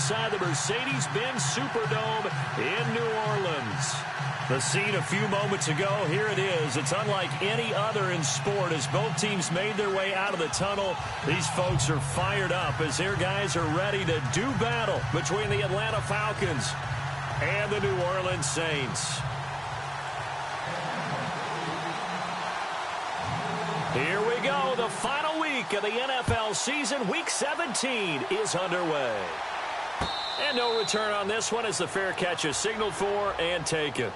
inside the Mercedes-Benz Superdome in New Orleans. The scene a few moments ago, here it is. It's unlike any other in sport as both teams made their way out of the tunnel. These folks are fired up as their guys are ready to do battle between the Atlanta Falcons and the New Orleans Saints. Here we go. The final week of the NFL season. Week 17 is underway. And no return on this one as the fair catch is signaled for and taken.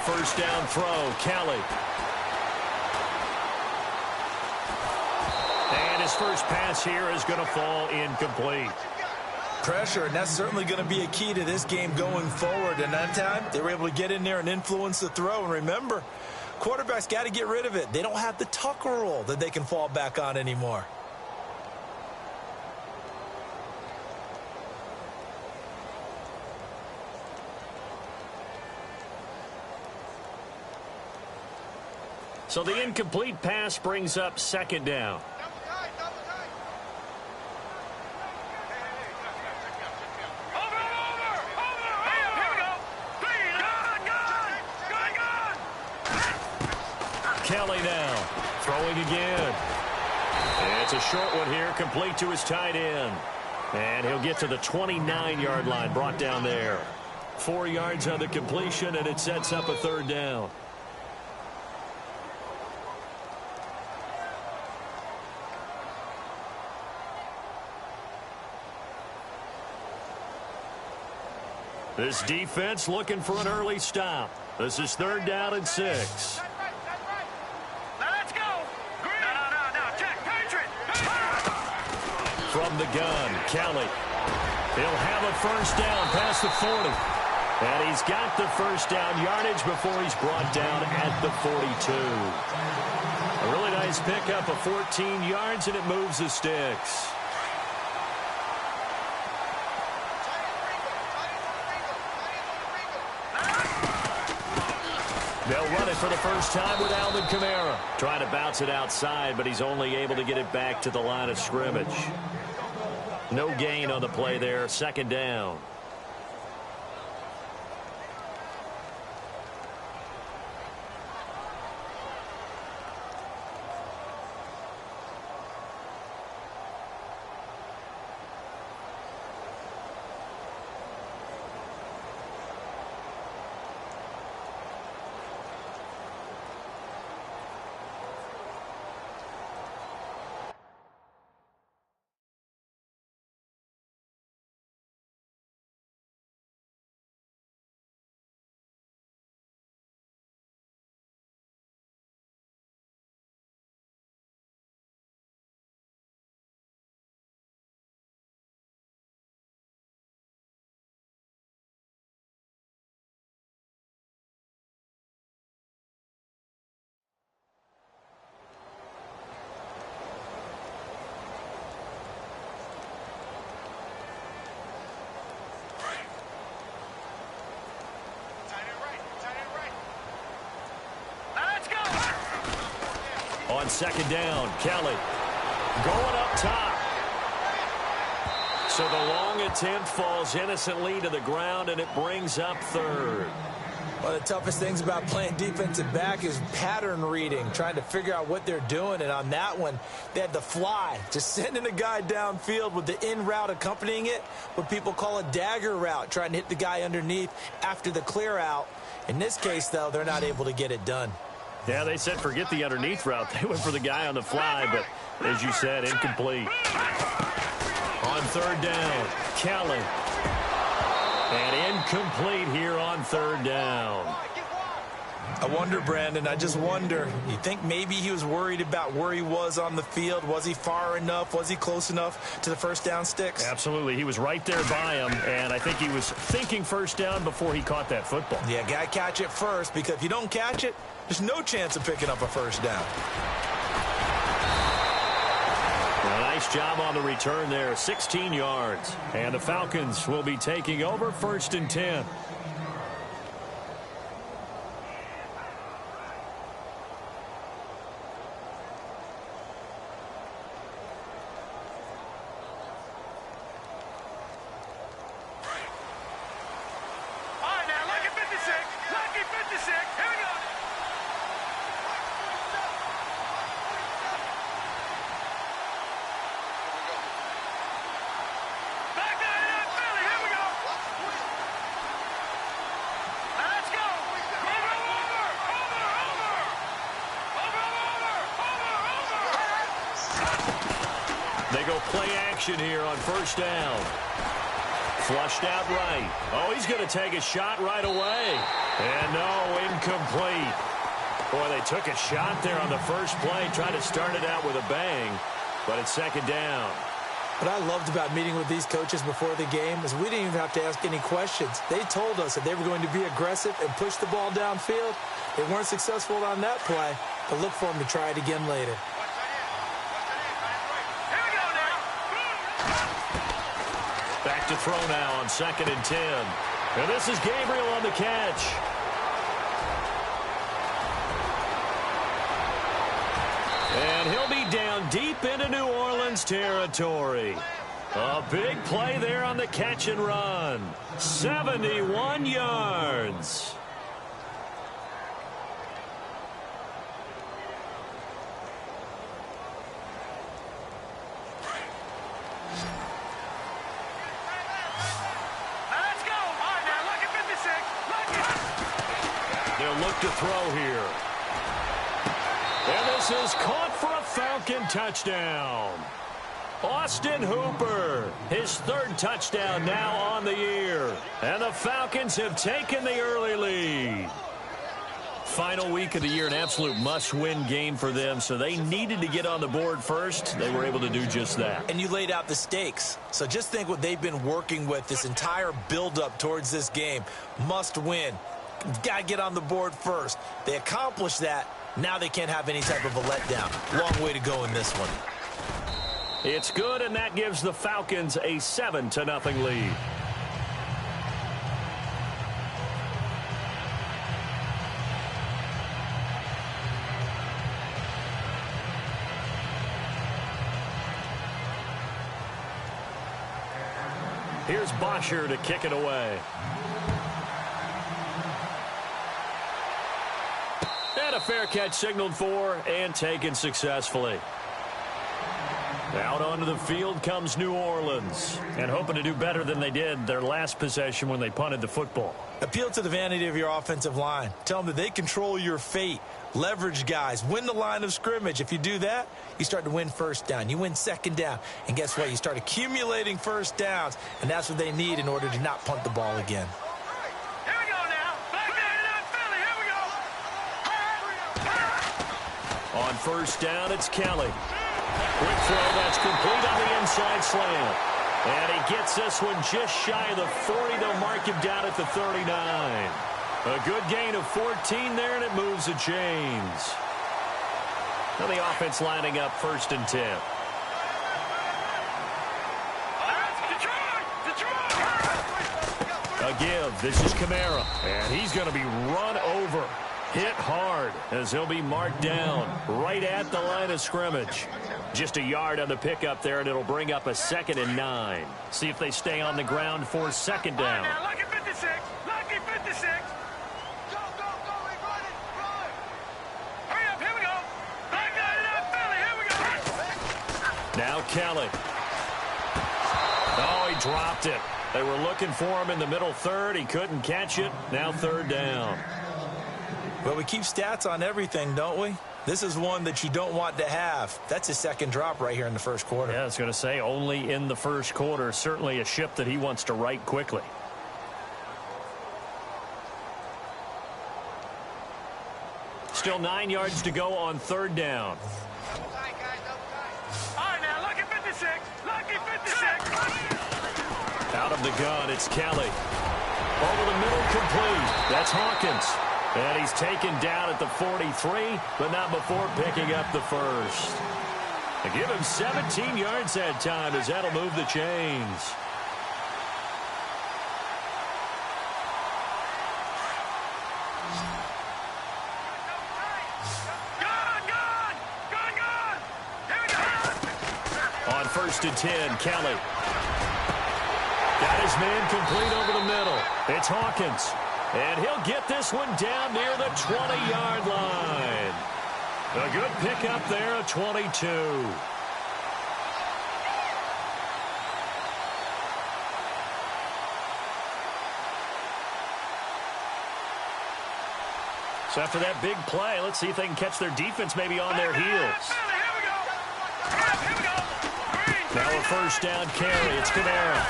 First down throw, Kelly. And his first pass here is going to fall incomplete. Pressure, and that's certainly going to be a key to this game going forward. And that time, they were able to get in there and influence the throw. And remember, quarterbacks got to get rid of it. They don't have the Tucker rule that they can fall back on anymore. So the incomplete pass brings up second down. Kelly now throwing again. And it's a short one here, complete to his tight end. And he'll get to the 29-yard line, brought down there. 4 yards on the completion, and it sets up a third down. This defense looking for an early stop. This is third down and 6. Let's go. No. Check. Patriot. From the gun, Kelly. He'll have a first down past the 40. And he's got the first down yardage before he's brought down at the 42. A really nice pickup of 14 yards, and it moves the sticks. They'll run it for the first time with Alvin Kamara. Trying to bounce it outside, but he's only able to get it back to the line of scrimmage. No gain on the play there. Second down. On second down, Kelly going up top. So the long attempt falls innocently to the ground, and it brings up third. One of the toughest things about playing defensive back is pattern reading, trying to figure out what they're doing. And on that one, they had the fly, just sending a guy downfield with the in route accompanying it, what people call a dagger route, trying to hit the guy underneath after the clear out. In this case, though, they're not able to get it done. Yeah, they said forget the underneath route. They went for the guy on the fly, but as you said, incomplete. On third down, Kelly. And incomplete here on third down. I wonder, Brandon, I just wonder, you think maybe he was worried about where he was on the field? Was he far enough? Was he close enough to the first down sticks? Absolutely. He was right there by him, and I think he was thinking first down before he caught that football. Yeah, got to catch it first, because if you don't catch it, there's no chance of picking up a first down. A nice job on the return there, 16 yards. And the Falcons will be taking over 1st and 10. They go play action here on 1st down. Flushed out right. Oh, he's going to take a shot right away. And no, incomplete. Boy, they took a shot there on the first play, tried to start it out with a bang, but it's 2nd down. What I loved about meeting with these coaches before the game is we didn't even have to ask any questions. They told us that they were going to be aggressive and push the ball downfield. They weren't successful on that play, but look for them to try it again later. Back to throw now on 2nd and 10. And this is Gabriel on the catch. And he'll be down deep into New Orleans territory. A big play there on the catch and run. 71 yards. Look to throw here. And this is caught for a Falcon touchdown. Austin Hooper, his 3rd touchdown now on the year. And the Falcons have taken the early lead. Final week of the year, an absolute must-win game for them, so they needed to get on the board first. They were able to do just that. And you laid out the stakes. So just think what they've been working with this entire build-up towards this game. Must win. Got to get on the board first. They accomplished that. Now they can't have any type of a letdown. Long way to go in this one. It's good, and that gives the Falcons a 7-0 lead. Here's Bosher to kick it away. And a fair catch signaled for and taken successfully. Out onto the field comes New Orleans, and hoping to do better than they did their last possession when they punted the football. Appeal to the vanity of your offensive line. Tell them that they control your fate. Leverage guys. Win the line of scrimmage. If you do that, you start to win 1st down. You win 2nd down. And guess what? You start accumulating 1st downs, and that's what they need in order to not punt the ball again. On 1st down, it's Kelly. Quick throw, that's complete on the inside slant. And he gets this one just shy of the 40. They'll mark him down at the 39. A good gain of 14 there, and it moves the chains. Now the offense lining up 1st and 10. A give. This is Kamara. And he's going to be run over. Hit hard as he'll be marked down right at the line of scrimmage. Just a yard on the pickup there, and it'll bring up a 2nd and 9. See if they stay on the ground for 2nd down. Now, lucky 56. Lucky 56. Go, go, go. Run it. Run. Hurry up. Here we go. Back Philly. Here we go. Now Kelly. Oh, he dropped it. They were looking for him in the middle 3rd. He couldn't catch it. Now 3rd down. Well, we keep stats on everything, don't we? This is one that you don't want to have. That's his 2nd drop right here in the 1st quarter. Yeah, I was going to say only in the 1st quarter. Certainly a ship that he wants to right quickly. Still 9 yards to go on third down. All right, now, lucky 56. Lucky 56. Out of the gun, it's Kelly. Over the middle, complete. That's Hawkins. And he's taken down at the 43, but not before picking up the first. They give him 17 yards that time, as that'll move the chains. On 1st and 10, Kelly. Got his man complete over the middle. It's Hawkins. And he'll get this one down near the 20-yard line. A good pickup there at 22. So after that big play, let's see if they can catch their defense maybe on their heels. Now a first down carry. It's Kamara.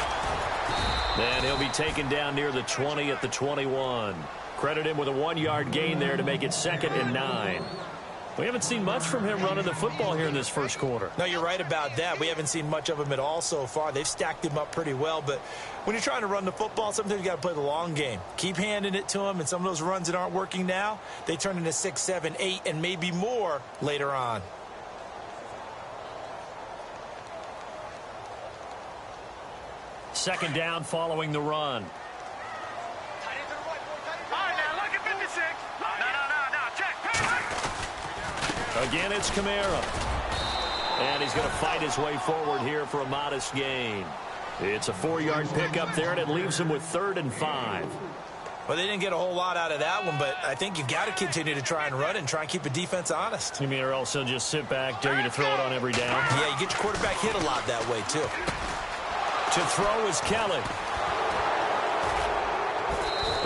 And he'll be taken down near the 20 at the 21. Credit him with a 1-yard gain there to make it 2nd and 9. We haven't seen much from him running the football here in this first quarter. No, you're right about that. We haven't seen much of him at all so far. They've stacked him up pretty well. But when you're trying to run the football, sometimes you got to play the long game. Keep handing it to him, and some of those runs that aren't working now, they turn into 6, 7, 8, and maybe more later on. Second down following the run. Again, it's Kamara. And he's going to fight his way forward here for a modest gain. It's a 4-yard pickup there, and it leaves him with 3rd and 5. Well, they didn't get a whole lot out of that one, but I think you've got to continue to try and run and try and keep the defense honest. You mean, or also just sit back, dare you to throw it on every down? Yeah, you get your quarterback hit a lot that way, too. To throw is Kelly.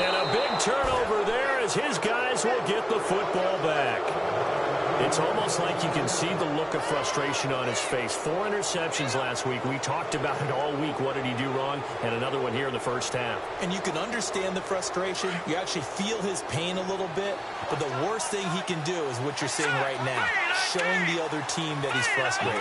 And a big turnover there as his guys will get the football back. It's almost like you can see the look of frustration on his face. 4 interceptions last week. We talked about it all week. What did he do wrong? And another one here in the first half. And you can understand the frustration. You actually feel his pain a little bit. But the worst thing he can do is what you're seeing right now, showing the other team that he's frustrated.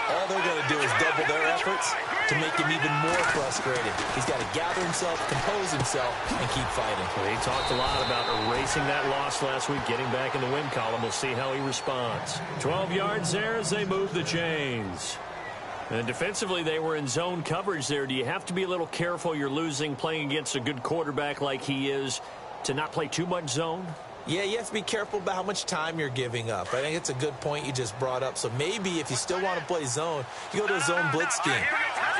All they're going to do is double their efforts to make him even more frustrated. He's got to gather himself, compose himself, and keep fighting. Well, he talked a lot about erasing that loss last week, getting back in the win column. We'll see how he responds. 12 yards there as they move the chains. And defensively, they were in zone coverage there. Do you have to be a little careful? You're losing, playing against a good quarterback like he is, to not play too much zone? Yeah, you have to be careful about how much time you're giving up. I think it's a good point you just brought up. So maybe if you still want to play zone, you go to a zone blitz scheme.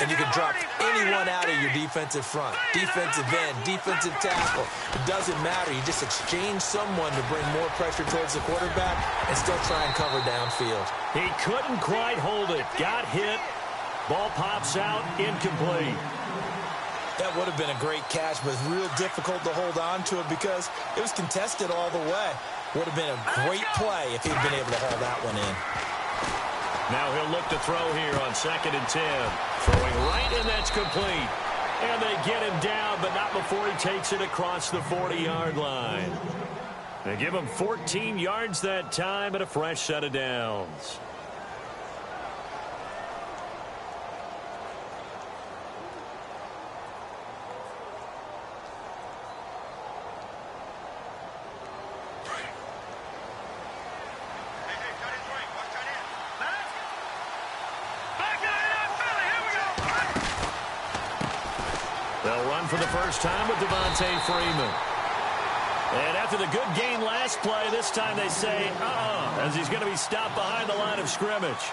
And you can drop anyone out of your defensive front. Defensive end, defensive tackle. It doesn't matter. You just exchange someone to bring more pressure towards the quarterback and still try and cover downfield. He couldn't quite hold it. Got hit. Ball pops out. Incomplete. That would have been a great catch, but it's real difficult to hold on to it because it was contested all the way. Would have been a great play if he'd been able to haul that one in. Now he'll look to throw here on 2nd and 10. Throwing right, and that's complete. And they get him down, but not before he takes it across the 40-yard line. They give him 14 yards that time and a fresh set of downs. They'll run for the first time with Devontae Freeman. And after the good gain last play, this time they say, as he's going to be stopped behind the line of scrimmage.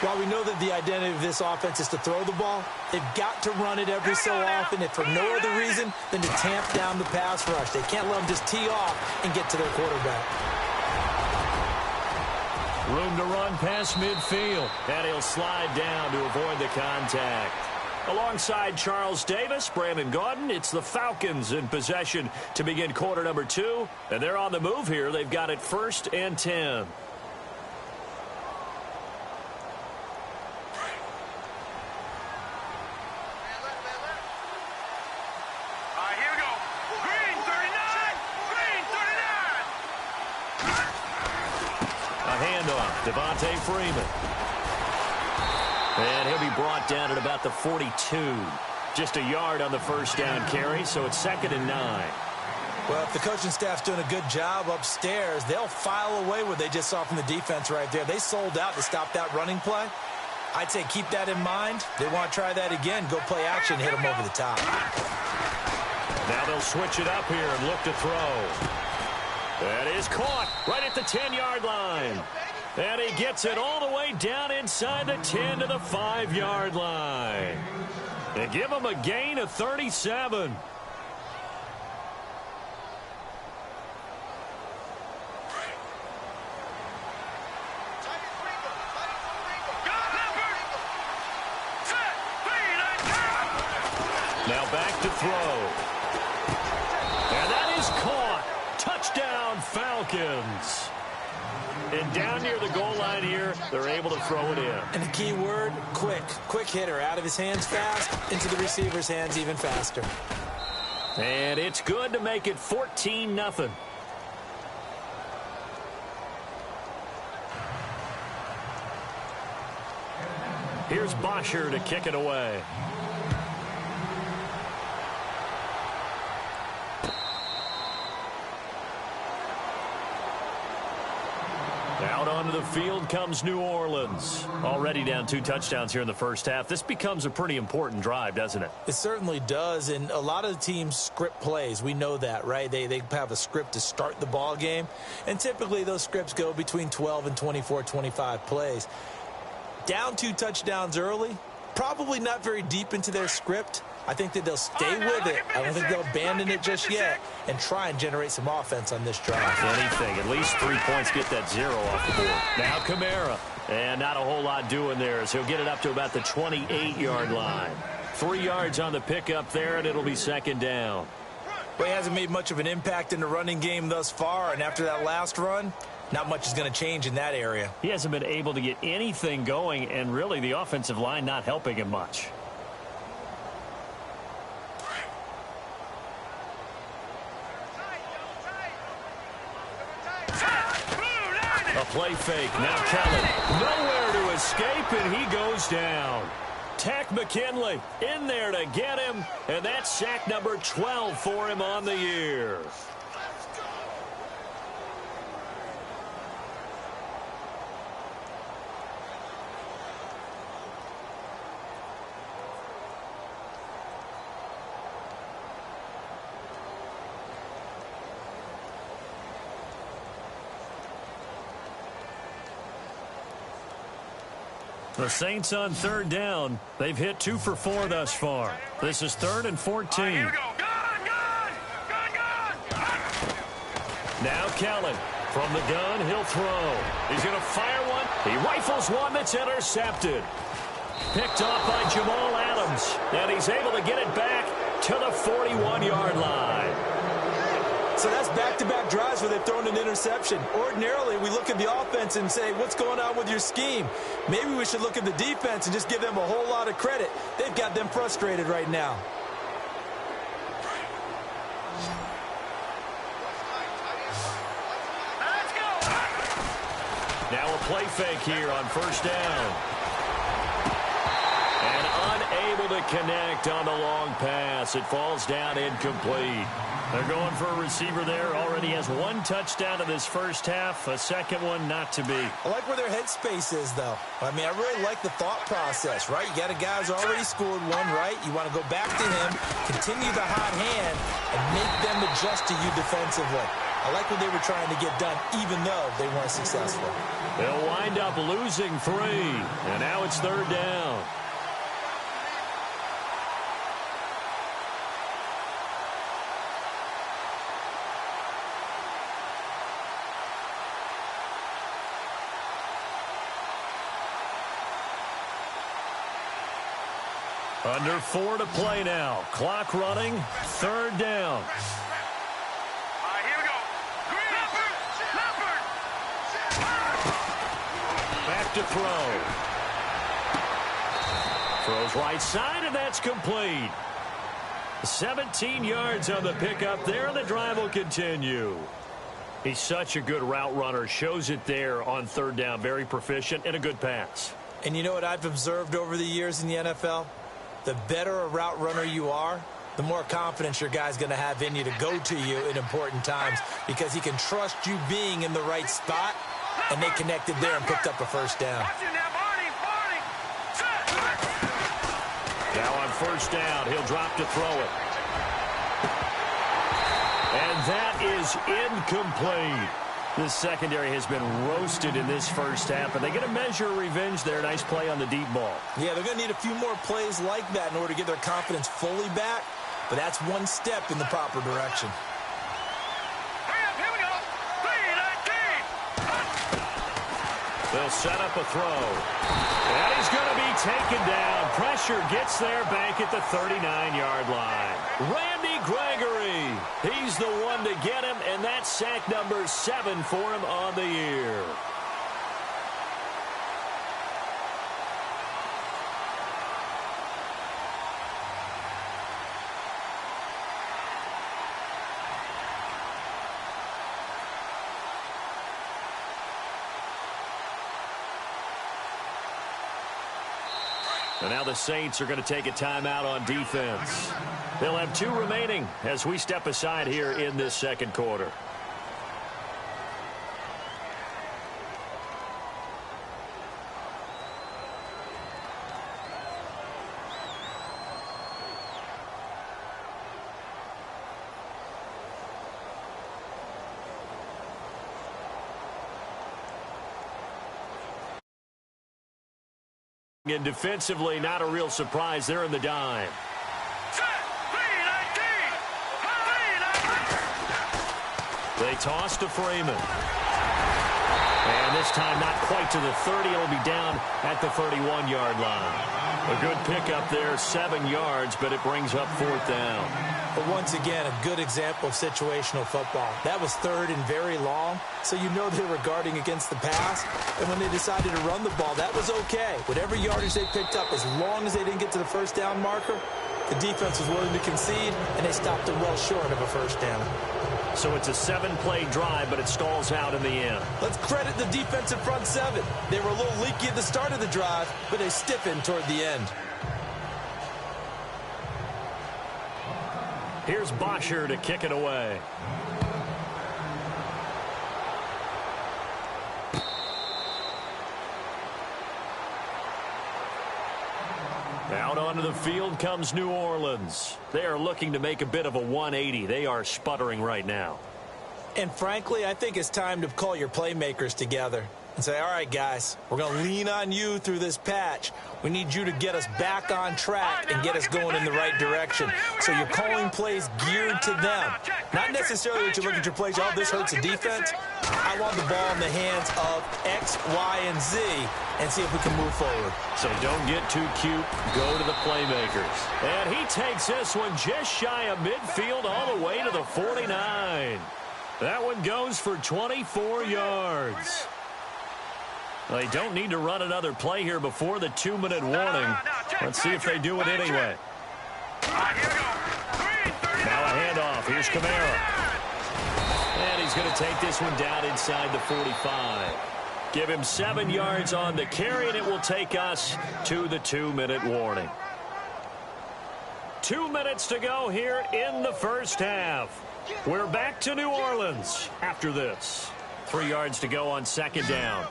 While we know that the identity of this offense is to throw the ball, they've got to run it every so often, if for no other reason than to tamp down the pass rush. They can't let them just tee off and get to their quarterback. Room to run past midfield, and he'll slide down to avoid the contact. Alongside Charles Davis, Brandon Gaudin, it's the Falcons in possession to begin quarter number 2. And they're on the move here. They've got it 1st and 10. A handoff, Devontae Freeman. And he'll be brought down at about the 42. Just a yard on the first down carry, so it's 2nd and 9. Well, if the coaching staff's doing a good job upstairs, they'll file away what they just saw from the defense right there. They sold out to stop that running play. I'd say keep that in mind. They want to try that again. Go play action, hit them over the top. Now they'll switch it up here and look to throw. That is caught right at the 10-yard line. And he gets it all the way down inside the 10 to the 5-yard line. And give him a gain of 37. Now back to throw. And that is caught. Touchdown, Falcons. And down near the goal line here, they're able to throw it in. And the key word, quick. Quick hitter. Out of his hands fast, into the receiver's hands even faster. And it's good to make it 14-0. Here's Bosher to kick it away. Out onto the field comes New Orleans. Already down 2 touchdowns here in the first half. This becomes a pretty important drive, doesn't it? It certainly does, and a lot of the teams script plays. We know that, right? They have a script to start the ball game, and typically those scripts go between 12 and 24, 25 plays. Down 2 touchdowns early, probably not very deep into their script. I think that they'll stay with it. I don't think they'll abandon it just yet and try and generate some offense on this drive. Anything. At least 3 points, get that 0 off the board. Now Kamara. And not a whole lot doing there as he'll get it up to about the 28-yard line. 3 yards on the pickup there, and it'll be 2nd down. Well, he hasn't made much of an impact in the running game thus far, and after that last run, not much is going to change in that area. He hasn't been able to get anything going, and really the offensive line not helping him much. A play fake. Now Kelly. Nowhere to escape, and he goes down. Tack McKinley in there to get him, and that's sack number 12 for him on the year. The Saints on 3rd down. They've hit 2 for 4 thus far. This is 3rd and 14. Here we go. Gun! Now Kelly. From the gun, he'll throw. He's going to fire one. He rifles one that's intercepted. Picked off by Jamal Adams. And he's able to get it back to the 41-yard line. So that's back-to-back drives where they've thrown an interception. Ordinarily, we look at the offense and say, what's going on with your scheme? Maybe we should look at the defense and just give them a whole lot of credit. They've got them frustrated right now. Let's go! Now a play fake here on 1st down. And unable to connect on the long pass. It falls down incomplete. They're going for a receiver there. Already has 1 touchdown in this first half. A second one not to be. I like where their headspace is, though. I mean, I really like the thought process, right? You got a guy who's already scored 1, right? You want to go back to him, continue the hot hand, and make them adjust to you defensively. I like what they were trying to get done, even though they weren't successful. They'll wind up losing 3. And now it's 3rd down. Under 4 to play now. Clock running. 3rd down. Here we go. Leopard! Back to throw. Throws right side, and that's complete. 17 yards on the pickup there, and the drive will continue. He's such a good route runner. Shows it there on third down. Very proficient and a good pass. And you know what I've observed over the years in the NFL? The better a route runner you are, the more confidence your guy's going to have in you to go to you in important times because he can trust you being in the right spot, and they connected there and picked up a first down. Now on first down, he'll drop to throw it. And that is incomplete. This secondary has been roasted in this first half, but they get a measure of revenge there. Nice play on the deep ball. Yeah, they're going to need a few more plays like that in order to get their confidence fully back, but that's one step in the proper direction. Here we go. 3-19. They'll set up a throw. And he's going to be taken down. Pressure gets there back at the 39-yard line. Randy Gregory. He's the one to get him, and that's sack number 7 for him on the year. And now the Saints are going to take a timeout on defense. They'll have 2 remaining as we step aside here in this second quarter. And defensively, not a real surprise. They're in the dime. They toss to Freeman. And this time not quite to the 30. It'll be down at the 31-yard line. A good pickup there, 7 yards, but it brings up 4th down. But once again, a good example of situational football. That was 3rd and very long, so you know they were guarding against the pass. And when they decided to run the ball, that was okay. Whatever yardage they picked up, as long as they didn't get to the first down marker, the defense was willing to concede, and they stopped them well short of a first down. So it's a 7-play drive, but it stalls out in the end. Let's credit the defensive front 7. They were a little leaky at the start of the drive, but they stiffened toward the end. Here's Bosher to kick it away. Out onto the field comes New Orleans. They are looking to make a bit of a 180. They are sputtering right now. And frankly, I think it's time to call your playmakers together and say, all right, guys, we're going to lean on you through this patch. We need you to get us back on track and get us going in the right direction. So you're calling plays geared to them. Not necessarily that you look at your plays, oh, this hurts the defense. I want the ball in the hands of X, Y, and Z and see if we can move forward. So don't get too cute. Go to the playmakers. And he takes this one just shy of midfield all the way to the 49. That one goes for 24 yards. They don't need to run another play here before the 2-minute warning. Let's see if they do it anyway. Now a handoff. Here's Kamara. And he's going to take this one down inside the 45. Give him 7 yards on the carry, and it will take us to the 2-minute warning. 2 minutes to go here in the first half. We're back to New Orleans after this. 3 yards to go on second down.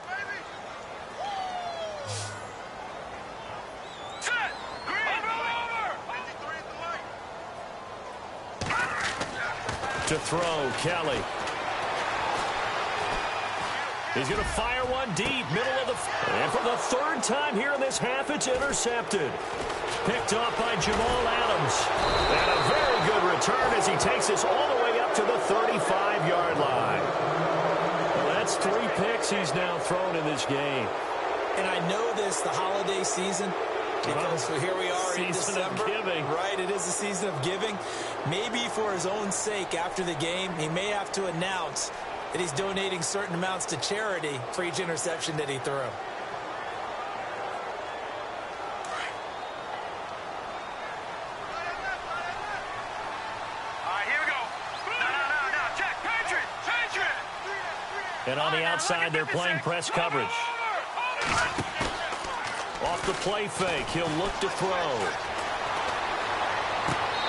To throw, Kelly. He's going to fire one deep, middle of the... And for the 3rd time here in this half, it's intercepted. Picked off by Jamal Adams. And a very good return as he takes us all the way up to the 35-yard line. Well, that's 3 picks he's now thrown in this game. And I know this, the holiday season, because here we are in December. Of giving. Right, it is the season of giving. Maybe for his own sake after the game, he may have to announce that he's donating certain amounts to charity for each interception that he threw. All right, here we go. No, check. Patriot. And on the outside, they're playing press coverage. Off the play fake, he'll look to throw.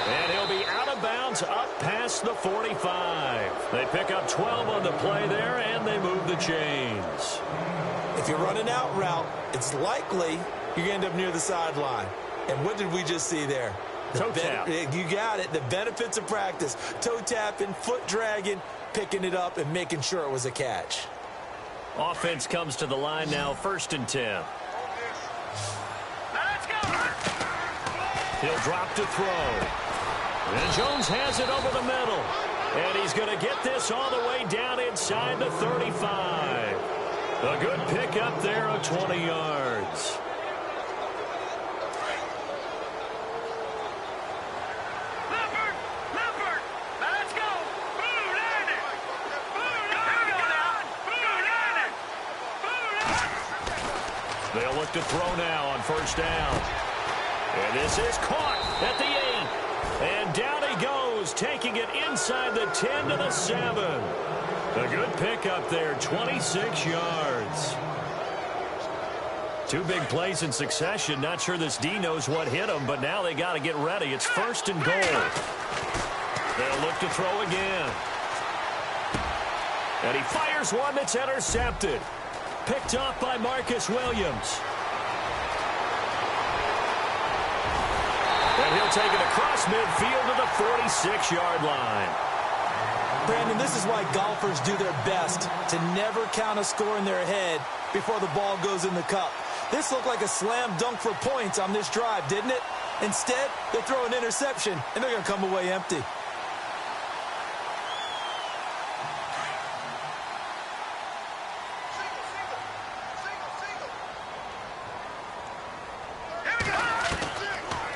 And he'll be out of bounds up past the 45. They pick up 12 on the play there, and they move the chains. If you're running out route, it's likely you're going to end up near the sideline. And what did we just see there? Toe tap. You got it. The benefits of practice. Toe tapping, foot dragging, picking it up, and making sure it was a catch. Offense comes to the line now, 1st and 10. Let's go. He'll drop to throw. And Jones has it over the middle. And he's going to get this all the way down inside the 35. A good pickup there of 20 yards. Let's go. Boom, landed. They'll look to throw now on 1st down. And this is caught at the 8. And down he goes, taking it inside the 10 to the 7. A good pickup there, 26 yards. 2 big plays in succession. Not sure this D knows what hit him, but now they got to get ready. It's 1st and goal. They'll look to throw again. And he fires one that's intercepted. Picked off by Marcus Williams. And he'll take it across midfield to the 46-yard line. Brandon, this is why golfers do their best to never count a score in their head before the ball goes in the cup. This looked like a slam dunk for points on this drive, didn't it? Instead, they throw an interception, and they're going to come away empty.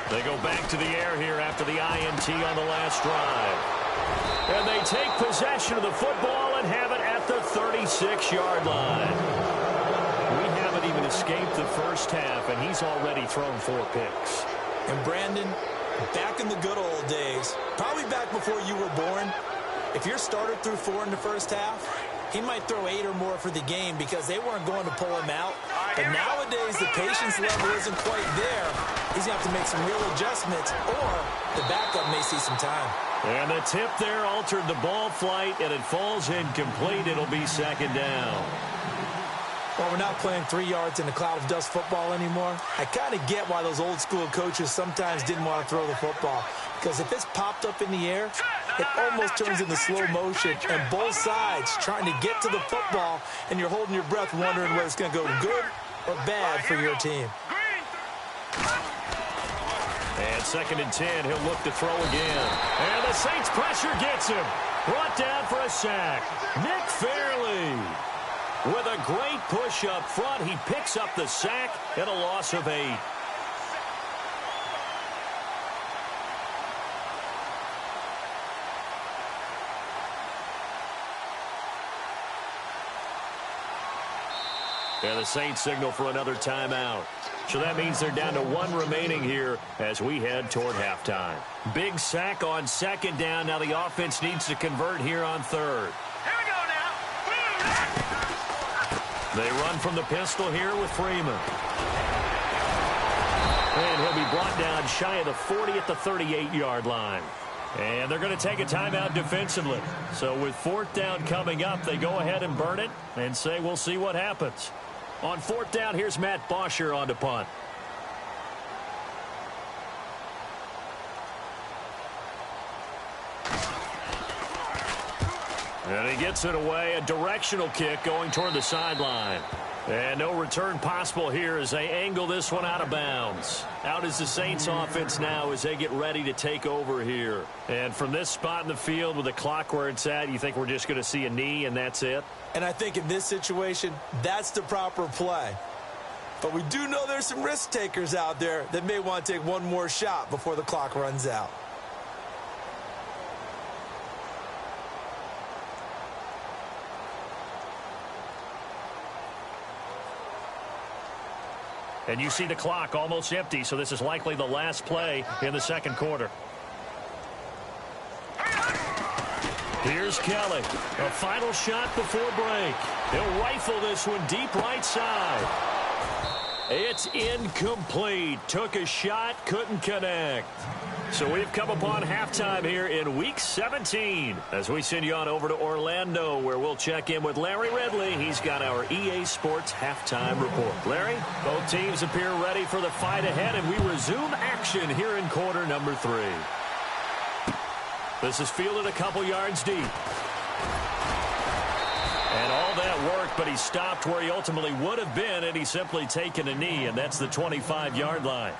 They go back to the air here after the INT on the last drive. And they take possession of the football and have it at the 36-yard line. We haven't even escaped the first half, and he's already thrown 4 picks. And Brandon, back in the good old days, probably back before you were born, if your starter threw 4 in the first half, he might throw 8 or more for the game because they weren't going to pull him out. But nowadays, the patience level isn't quite there. He's going to have to make some real adjustments, or the backup may see some time. And the tip there altered the ball flight, and it falls incomplete. It'll be 2nd down. Well, we're not playing 3 yards in a cloud of dust football anymore. I kind of get why those old school coaches sometimes didn't want to throw the football. Because if it's popped up in the air, it almost turns into slow motion. And both sides trying to get to the football, and you're holding your breath wondering whether it's going to go good or bad for your team. And 2nd and 10, he'll look to throw again. And the Saints pressure gets him. Brought down for a sack. Nick Fairley. With a great push up front, he picks up the sack and a loss of 8. And the Saints signal for another timeout. So that means they're down to 1 remaining here as we head toward halftime. Big sack on 2nd down. Now the offense needs to convert here on 3rd. Here we go now. They run from the pistol here with Freeman. And he'll be brought down shy of the 40 at the 38-yard line. And they're going to take a timeout defensively. So with 4th down coming up, they go ahead and burn it and say we'll see what happens. On 4th down, here's Matt Bosher on to punt. And he gets it away. A directional kick going toward the sideline. And no return possible here as they angle this one out of bounds. Out is the Saints offense now as they get ready to take over here. And from this spot in the field with the clock where it's at, you think we're just going to see a knee and that's it? And I think in this situation, that's the proper play. But we do know there's some risk takers out there that may want to take one more shot before the clock runs out. And you see the clock almost empty, so this is likely the last play in the 2nd quarter. Here's Here's Kelly. A final shot before break. He'll rifle this one deep right side. It's incomplete. Took a shot, couldn't connect. So we've come upon halftime here in Week 17 as we send you on over to Orlando, where we'll check in with Larry Ridley. He's got our EA Sports halftime report. Larry, both teams appear ready for the fight ahead, and we resume action here in quarter number 3. This is fielded a couple yards deep. And all that worked, but he stopped where he ultimately would have been, and he's simply taken a knee, and that's the 25-yard line.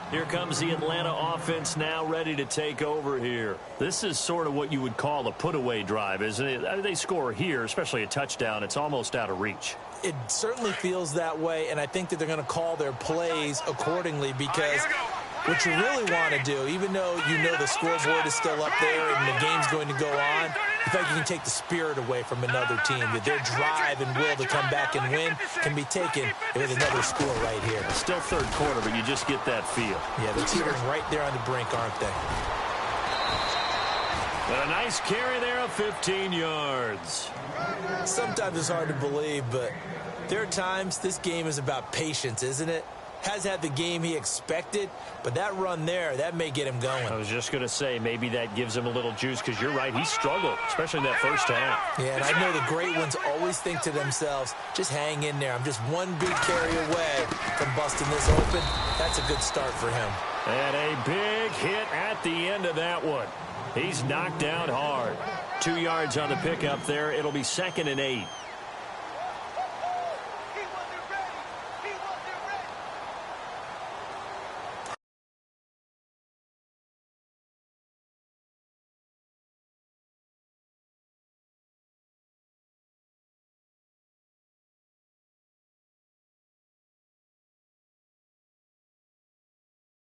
Here comes the Atlanta offense now ready to take over here. This is sort of what you would call a put-away drive, isn't it? They score here, especially a touchdown. It's almost out of reach. It certainly feels that way, and I think that they're going to call their plays accordingly because what you really want to do, even though you know the scoreboard is still up there and the game's going to go on, the fact you can take the spirit away from another team, that their drive and will to come back and win can be taken with another score right here. Still third quarter, but you just get that feel. Yeah, the teetering right there on the brink, aren't they? But a nice carry there of 15 yards. Sometimes it's hard to believe, but there are times this game is about patience, isn't it? Has had the game he expected, but that run there, that may get him going. I was just going to say, maybe that gives him a little juice, because you're right, he struggled, especially in that first half. Yeah, and I know the great ones always think to themselves, just hang in there. I'm just one big carry away from busting this open. That's a good start for him. And a big hit at the end of that one. He's knocked down hard. 2 yards on the pickup there. It'll be 2nd and 8.